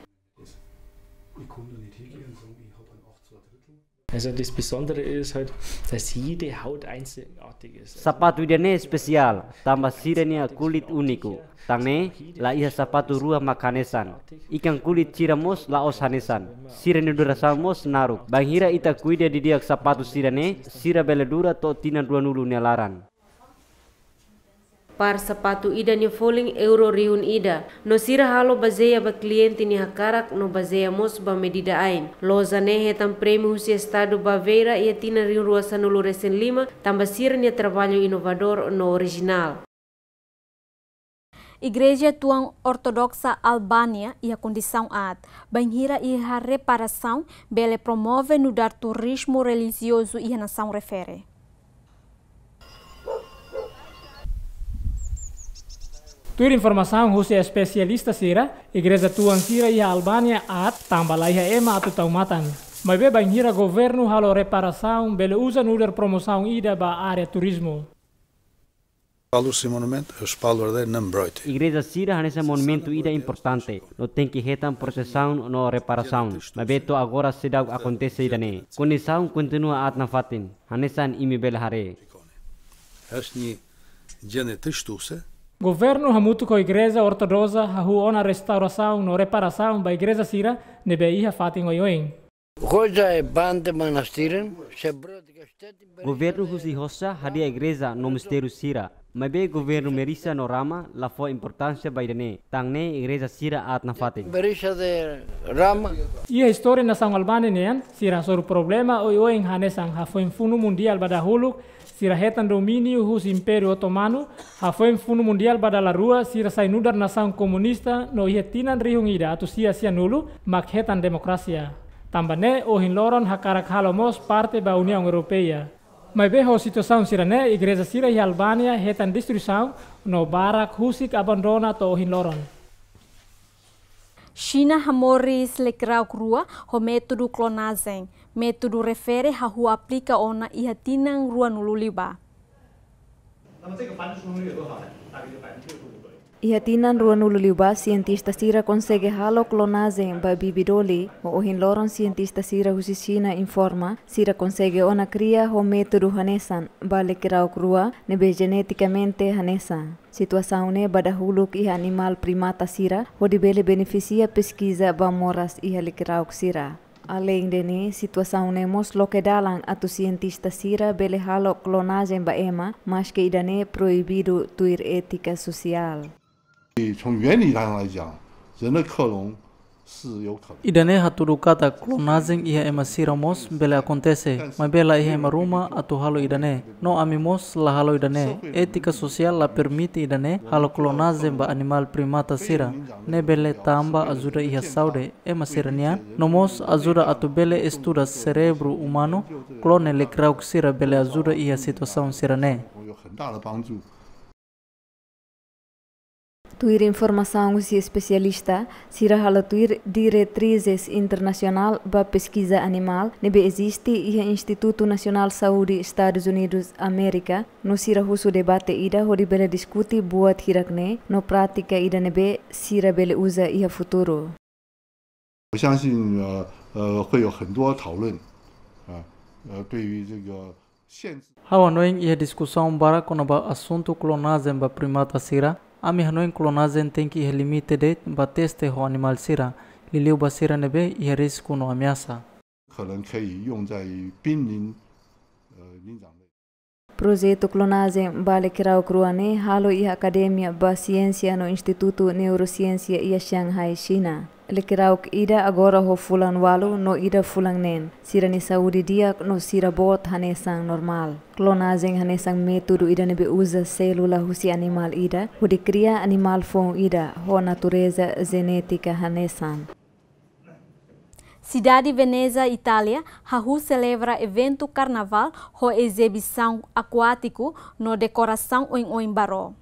Also das Besondere ist halt, dass jede Haut einzigartig ist. Sapato idane spesial, tambah siranya kulit uniku. Tangne la iha sapato rua makanesan. Ikan kulit ciramos la os hanesan. Sirene durasamos naruk. Banghira ita kuide didiak sapato sirane, sira beledura to tinan dua nulu nelaran. Par sapato ida ni foling euro riun ida. No sira halo baseia ba kliente ni hakarak no baseia mos ba medida ain. Lozane hetam prêmio husi estado Baveira e tina riun rua sanulu recen lima, tamba sira ni trabalho inovador no original. Igreja Tuang Ortodoxa Albânia e a condição ad, banhira e a reparação, bele promove no dar turismo religioso e a nação refere. Tur informação husi especialista sira, Igreja Tuang sira e a Albânia ad, tambah lá e ema atu taumatan. Mas be banhira governo halo reparação, bele usa no dar promoção ida ba área turismo. Igreja sira hanesa monumento ida importante. No tem que retam processão no reparação. Mas beto agora sedang acontece idane. Condição continua at na fatin. Hanesan imi belhare. Governo hamutu ko Igreja Ortodoxa hahu ona restauração no reparação ba Igreja sira nebe iha fatin oyoing. Governo husi hossa hadia igreja no mistério sira. Mas be governo merisa no rama la fo importância baidane. Tangne igreja sira at na fatin. Merisa de rama. Ia história nação Albânia nean sira sor problema oyoing hanesang ha foi funo mundial badahulu sira hetan domínio hus Império Otomano ha foi funo mundial badala rua sira sai nudar nação comunista no ia tinan rihung ida atu sia nulu mak hetan demokrasia. Tambane ohin loron hakarak halomos parte ba União Europeia. Mas beho situação sirane Igreja sira e Albânia hetan destruição no barak husik abandona to ohin loron. China hamoris lekrau rua ho método clonagem. Método refere a rua aplica ona e hatinang rua nululiba. Ihatinan rua nululiba, cientista sira consegue halo clonagem ba bibidoli, o ohin loron cientista sira husi China informa, sira consegue ona cria ho método hanesan, ba lekrau rua nebe geneticamente hanesan. Situação ne badahuluk iha animal primata sira, ho dibele beneficia pesquisa ba moras iha lekrau sira. Além dene, situação ne mos lokedalang atu cientista sira bele halo clonagem ba ema, mas que idane proibido tuir ética social. Idane haturu kata clonagem iha ema siramos bele acontece, mas bela iha ema ruma atu halo idane. No amimos la halo idane. Ética social la permite idane halo clonagem ba animal primata sira. Ne bele tamba ajuda iha saude ema siranian. Nomos ajuda atu bele estuda cerebro humano. Clone le krauk sira bele ajuda iha situação sirane. Tuir informação si especialista, sira hala tuir diretrizes internacional ba pesquisa animal, nebe existe iha Instituto Nacional Saúde Estados Unidos América, no sira husu debate ida hori bele diskuti buat hirakne, no prática ida nebe sira bele usa iha futuro. 我相信会有很多讨论对于这个限制 Hawa noing iha discussão bara kono ba assunto clonagem ba primata sira. Ami hanoin clonagem tem que iha limite de ba teste ho animal sira. Liliu ba sira nebe iha risco no ameaça. 可能可以用在濒临灵长类。 Projeto clonagem bale kirau kruane halo iha Academia ba Ciência no Instituto Neurociência iha Shanghai, China. Lekirauk ida agora ho fulan walu no ida fulang nen. Sira ni saúde dia no sira bot hanesang normal. Clonagem hanesang método ida nebe usa célula husi animal ida. Hudi cria animal fong ida ho natureza genética hanesang. Cidade Veneza, Itália, Rahu celebra evento carnaval ho exibição aquático no decoração em Oimbaro.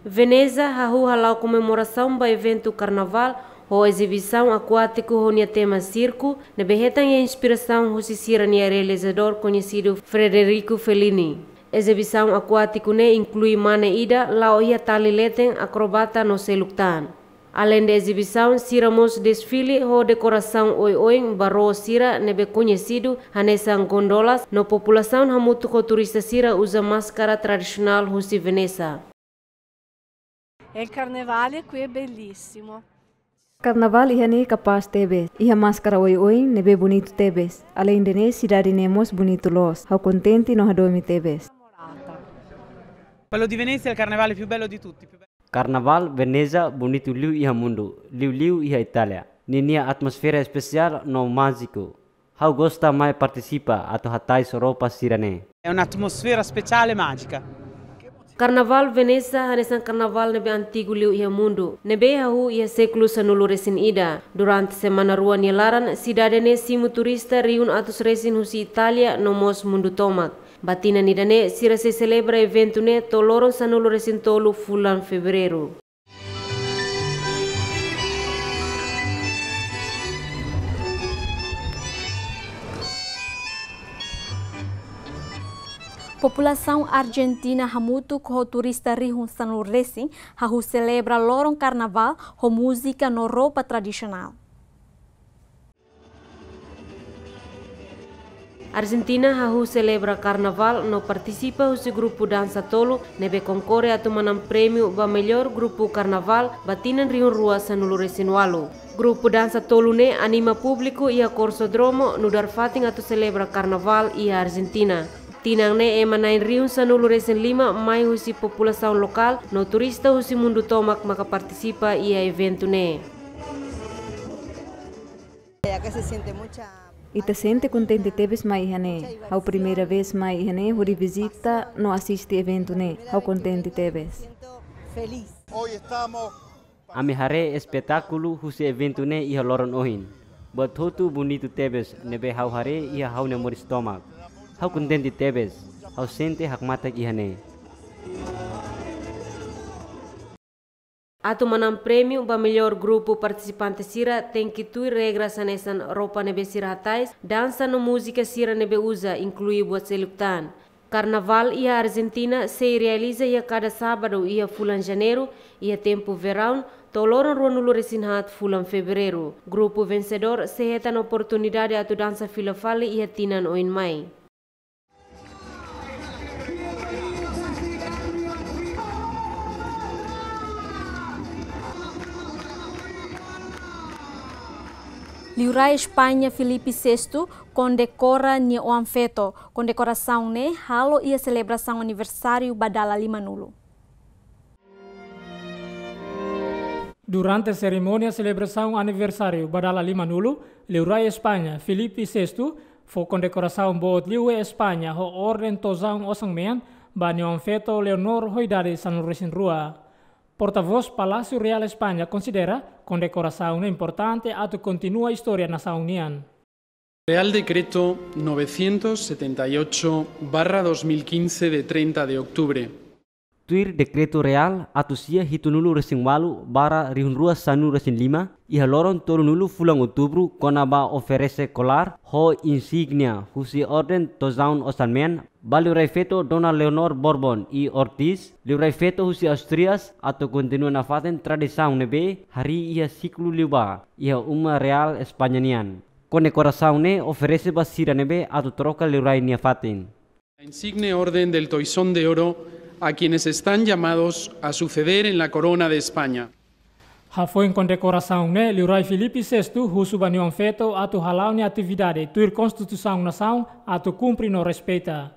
Veneza hahu halau comemoração ba evento carnaval ou exibição aquático honia tema circo, na behetan e inspiração hosisira nia realizador conhecido Federico Fellini. Exibição aquático ne inclui mane ida lao ia tali leten acrobata no seluktan. Além da exibição, siramos desfile ou decoração oi-oi barro sira nebe conhecido hanesan gondolas no população hamutu ko turista sira usa máscara tradicional husi Veneza. Il carnevale qui è bellissimo. Carnaval ihane capaz tebes, iha máscara oi-oi nebe bonito tebes. Além de ne cidade nemos bonito los, how contenti no hadoimi tebes. Quello di Venezia è il carnevale più bello di tutti. Carnaval Veneza bonito liu iha mundo, liu iha Italia. Ninia atmosfera especial no mágico. How gosta mai participa atau hatais Europa sirane. È un'atmosfera speciale magica. Carnaval Veneza hanesan carnaval nebe antigo liu iha mundo. Nebe hahu iha século sanulu resin ida. Durante semana rua nielaran, cidade ne simu turista riun atus resin husi Italia no mos mundo tomak. Batina nidane sira se celebra evento ne toloron sanulu resin tolu fulan fevereiro. População argentina hamutu ko turista rihun sanul racing hahu celebra lorong carnaval ho música no roupa tradicional. Argentina hahu celebra carnaval no participa o grupo dança tolo nebe concorre a manam prêmio ba melhor grupo carnaval batinan riun rua sanulu resinualo. Grupo dança tolo ne anima público e a corsodromo no dar fating atu celebra carnaval e a Argentina. Tinang ne emanain riun sanulu resen lima mai husi população local no turista husi mundo tomak maka participa e a evento ne. Ita sente contente tebes mai ihane. How primeira vez mai ihane huri visita no assiste evento ne. How contente tebes. Ami hare espetáculo husi evento ne iha loron ohin. But hotu bonito tebes nebe how hare iha how ne moris tomak. How contente tebes. How sente hakmatak ihane. Atu manam prêmio ba melhor grupo participante sira tem que tu regras anesan roupa nebe sira hatais, dança no música sira nebe usa, inclui buat seluktan. Carnaval e a Argentina se realiza ia cada sábado ia fulan janeiro ia tempo verão, toloran ronulu resinhat fulan fevereiro. Grupo vencedor se hetan oportunidade atu dança filafale ia tinan oin mai. Liurai Espanha Felipe VI condecora ni Oanfeto, condecoração ne halo ia celebração aniversário badala lima nulu. Durante a cerimônia celebração aniversário badala lima nulu, Liurai Espanha Felipe VI foi condecoração boot Liue Espanha ho orden tozang osangmean bani Oanfeto Leonor Hoidade Sanluresin Rua. Porta-voz Palácio Real Espanha considera condecoração importante atu continua a história nação União. Real Decreto 978/2015 de 30 de octubre. Tuir Decreto Real atu sia hitunulu resin walu bara rihun rua sanu resin lima iha loron tolunulu fulang outubro konaba oferece colar ho insignia husi orden tozaun osanmen Liurai feto Dona Leonor Bourbon e Ortiz, liurai feto husi Asturias atau continua na faten tradição nebe hari ia ciclo liuba ia uma real espanhanian. Condecoração ne oferece basira nebe atau troca liurai nia faten. La insigne orden del Toisón de Oro a quienes están llamados a suceder en la corona de España. Foi em condecoração ne Liurai Felipe VI husu banion feto atu halau ni atividade tuir constituição nação atu cumpri no respeita.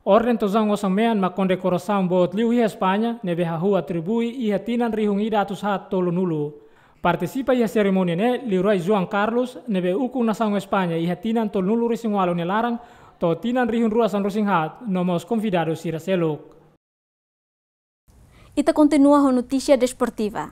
Orden tozang osamean ma condecoração boot liu iha Espanha nebe hahu atribui iha tinan rihung ida atus hat tolu nulu. Participa iha ceremonia ne Liurai Juan Carlos nebe uku nação Espanha iha tinan tolu nulu risingwalo ne larang to tinan rihung rua san rosing hat nomos convidados sira seluk. Ita continua com notícia desportiva.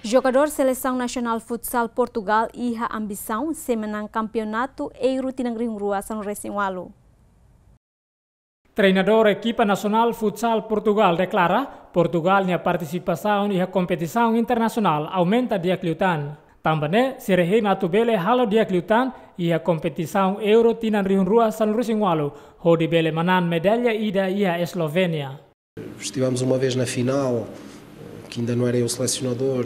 Jogador Seleção Nacional Futsal Portugal iha ambição se menang campeonato Euro tinang ring rua San Resinwalu. Treinador equipa nacional Futsal Portugal declara Portugal nia participação iha competição internacional aumenta dia kliutan. Tambane sirehin atu bele halo dia kliutan iha competição Euro tinang ring rua San Resinwalu ho di bele manan medalha ida iha Eslovenia. Estivemos uma vez na final, que ainda não era eu o selecionador,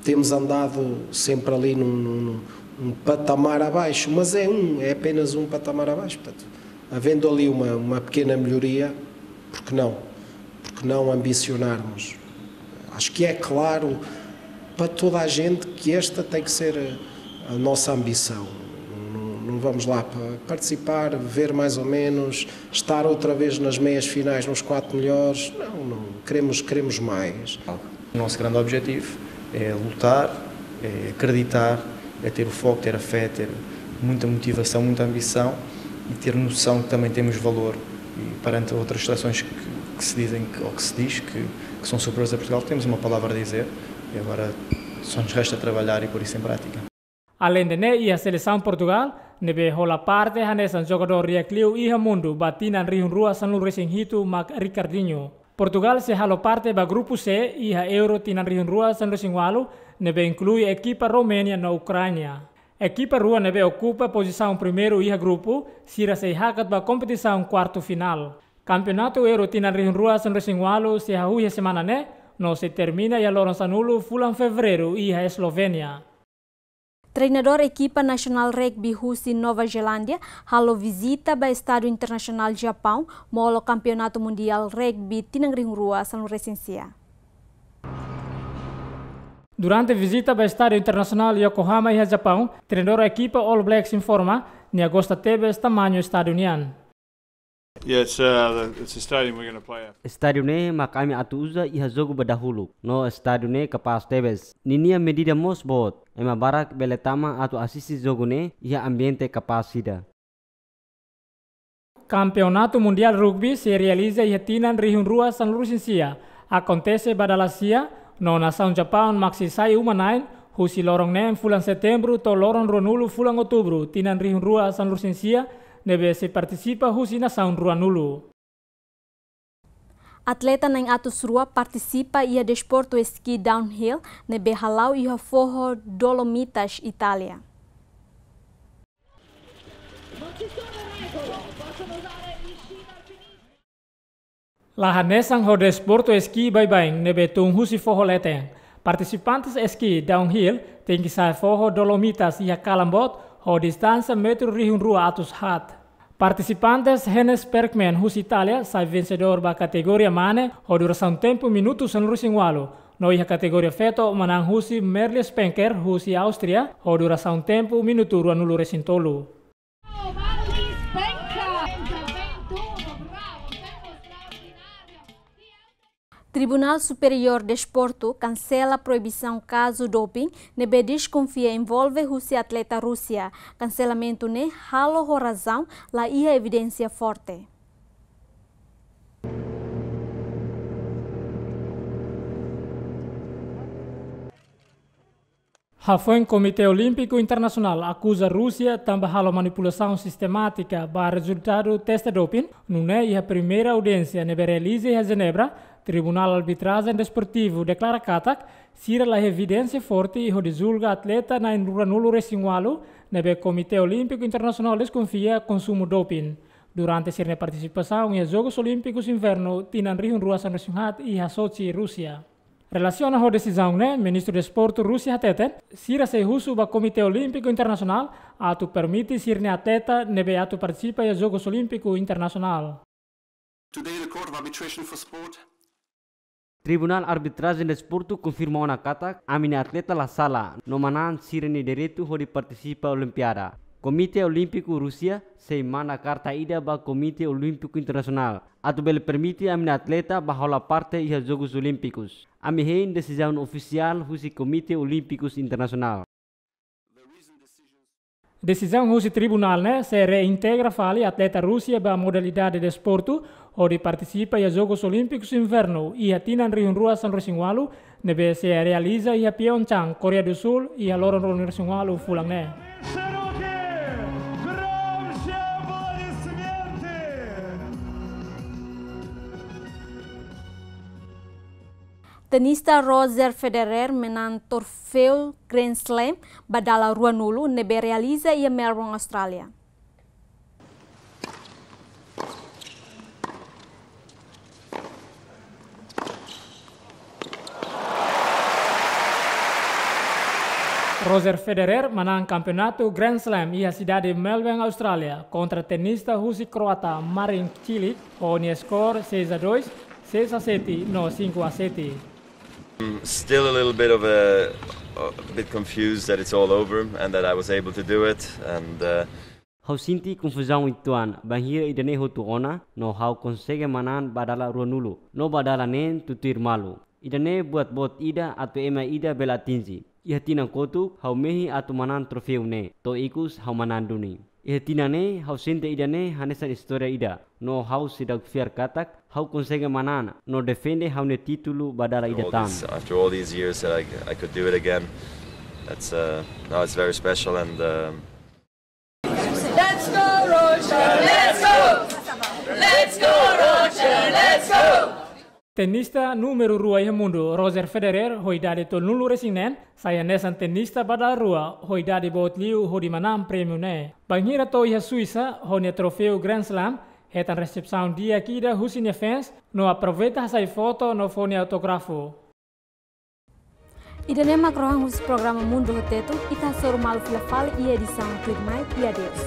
temos andado sempre ali num patamar abaixo, mas é apenas um patamar abaixo. Portanto, havendo ali uma pequena melhoria, por que não ambicionarmos? Acho que é claro para toda a gente que esta tem que ser a nossa ambição. Não vamos lá para participar, ver mais ou menos, estar outra vez nas meias finais, nos 4 melhores. Não, queremos mais. O nosso grande objetivo é lutar, é acreditar, é ter o foco, ter a fé, ter muita motivação, muita ambição e ter noção que também temos valor. E perante outras seleções que se dizem, ou que se diz que são superiores a Portugal, temos uma palavra a dizer e agora só nos resta trabalhar e pôr isso em prática. Além de ne, a seleção Portugal nebe rola parte hanesan jogador riakliu iha mundo batinan rihun rua sanlu racing hitu Mac Ricardinho. Portugal se halo parte ba grupo C iha Euro tinan rihun rua sanlu racing walu nebe inclui equipa Romênia na Ucrânia. Equipa rua nebe ocupa posição primeiro iha grupo sira se hakat ba competição quarto final. Campeonato Euro tinan rihun rua sanlu racing walu se hahuia semana ne no se termina ia loron sanulu fulan fevereiro iha Eslovênia. Treinador equipa nacional rugby Rusi Nova Zelândia halo visita ba Estádio Internacional Japão molo Campeonato Mundial Rugby Tinangrihurua San Recensia. Durante a visita ba Estádio Internacional Yokohama e Japão, treinador equipa All Blacks informa ni agosta tebes tamanho estádio nian. Yeah, it's a stadium we're going to play at. Estádio ne makami atu uza iha jogo badahulu. No estádio ne kapas tebes. Ninia medida mosbot. Ema barak beletama atu asisi jogo ne iha ambiente kapasida. Campeonato Mundial Rugby se realiza iha tinan Rihunrua San Lucia. Acontece badalasia no nação Japão maxi sai umanain husi lorong nem fulan setembro to lorong ronulu fulan outubro tinan Rihunrua San Lucia. Nebe se participa husi nação Ruanulu. Atleta ng atos rua participa ia desporto ski downhill nebe halau iha forro Dolomitas, Itália. Lahanesang ho desporto ski bye-bye nebe tung husi forro leteng. Participantes ski downhill tem que sair forro Dolomitas iha Calambot ho distância metro rihun rua atus hat. Participantes Hennes Bergman hus Itália sai vencedor ba categoria mane ho duração tempo minutos san rusingualo. No iha categoria feto manang husi Merle Spenker husi Áustria ho duração tempo minuto ruanulu resintolu. Tribunal Superior de Desporto cancela a proibição caso doping nebe desconfia envolve Rússia atleta Rússia. Cancelamento ne halo ho razão la ia evidência forte. O Comitê Olímpico Internacional acusa a Rússia também halo manipulação sistemática para resultado teste doping. Nune ia primeira audiência nebe realize em Genebra. Tribunal Arbitragem Desportivo declara katak sira la evidência forte e julga atleta na Ruanulu Resingualo nebe Comitê Olímpico Internacional desconfia consumo doping. Durante sua participação em Jogos Olímpicos Inverno tinan Rihunrua San Resinhat e a Sochi, Rússia. Relaciona a decisão ne Ministro de Esporte Rússia ateten sira se husu ba Comitê Olímpico Internacional atu permite sirne atleta nebe atu participa em Jogos Olímpicos Internacional. Today the Court of Arbitration for Sport Tribunal Arbitragem Desporto confirmou na kata amine atleta la sala no manan sirene direito ho de participa Olimpiada. Comitê Olímpico Rússia se manda carta ida ba Comitê Olímpico Internacional. Atu bele permite amine atleta bahola parte ia Jogos Olímpicos. Amihein decisão oficial husi Comitê Olímpicos Internacional. Decisão husi tribunal ne se reintegra fali atleta Rússia ba modalidade de desporto onde participa em Jogos Olímpicos Inverno e a tinan Rihunrua San Resingualo nebe se realiza em Pyeongchang, Coreia do Sul e a Loron Resingualo fulang ne. Tenista Roger Federer menang trofeu Grand Slam badala Ruanulu nebe realiza em Melbourne, Austrália. Roger Federer menang campeonato Grand Slam ia cidade Melbourne, Australia, contra tenista russo croata Marin Cilic, com score 6-2, 6-7, no 5-7. Still a little bit of a bit confused that it's all over and that I was able to do it, and Hau sinti confusão ituan, banhira idane hotuona, no hau consegue manan badala ruanulu, no badala nen tutir malu. Idane buat ida atau ema ida bela tinzi. Iha tinang kotuk hau mehi atau manan trofeu ne, to ikus hau manan duni. Iha tinane hau sinte idane hanesan historia ida, no hau sidak fiar katak, hau consegue manan, no defende hau ne titulu badala ida tam. After all these years that I could do it again, that's no, it's very special and. Let's go, Roger! Let's go! Let's go, Roger! Let's go! Tenista número 2 iha mundo, Roger Federer, hoi dade to nulu resinen, saya nesan tenista badal rua, hoi dade bot liu hoi manam prêmio ne. Banhira to iha Suíça, hoi trofeu Grand Slam, hetan recepção dia kida husinya fans, no aproveita sai foto no fone autografo. Idane makrohang hus programa Mundo Roteto, ita sorumal filafal e edição tudo mais e adeus.